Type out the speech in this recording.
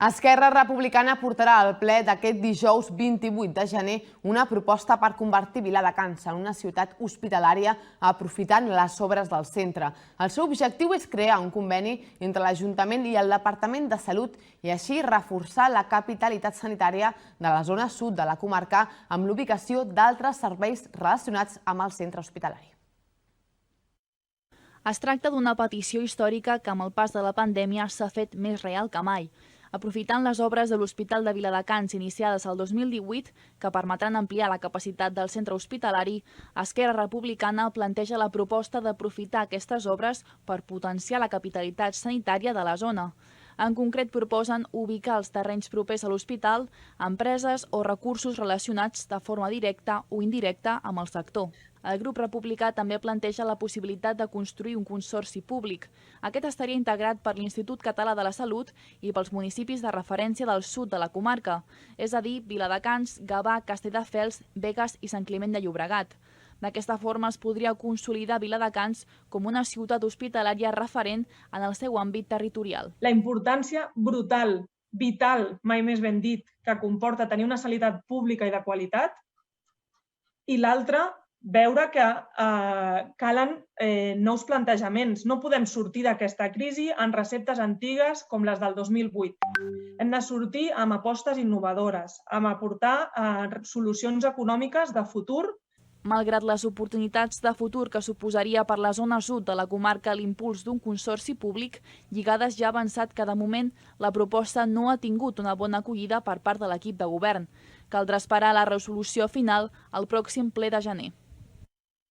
Esquerra Republicana portarà al ple d'aquest dijous 28 de gener una proposta per convertir Viladecans en una ciutat hospitalària aprofitant les obres del centre. El seu objectiu és crear un conveni entre l'Ajuntament i el Departament de Salut i així reforçar la capitalitat sanitària de la zona sud de la comarca amb l'ubicació d'altres serveis relacionats amb el centre hospitalari. Es tracta d'una petició històrica que amb el pas de la pandèmia s'ha fet més real que mai. Aprofitant les obres de l'Hospital de Viladecans iniciades el 2018, que permetran ampliar la capacitat del centre hospitalari, Esquerra Republicana planteja la proposta d'aprofitar aquestes obres per potenciar la capitalitat sanitària de la zona. En concret, proposen ubicar els terrenys propers a l'hospital, empreses o recursos relacionats de forma directa o indirecta amb el sector. El grup republicà també planteja la possibilitat de construir un consorci públic. Aquest estaria integrat per l'Institut Català de la Salut i pels municipis de referència del sud de la comarca, és a dir, Viladecans, Gavà, Castelldefels, Begues i Sant Climent de Llobregat. D'aquesta forma es podria consolidar Viladecans com una ciutat hospitalària referent en el seu àmbit territorial. La importància brutal, vital, mai més ben dit, que comporta tenir una sanitat pública i de qualitat, i l'altra, veure que calen nous plantejaments. No podem sortir d'aquesta crisi amb receptes antigues com les del 2008. Hem de sortir amb apostes innovadores, amb aportar solucions econòmiques de futur. Malgrat les oportunitats de futur que suposaria per la zona sud de la comarca l'impuls d'un consorci públic, Lligades ja ha avançat que de moment la proposta no ha tingut una bona acollida per part de l'equip de govern. Caldrà esperar la resolució final al pròxim ple de gener.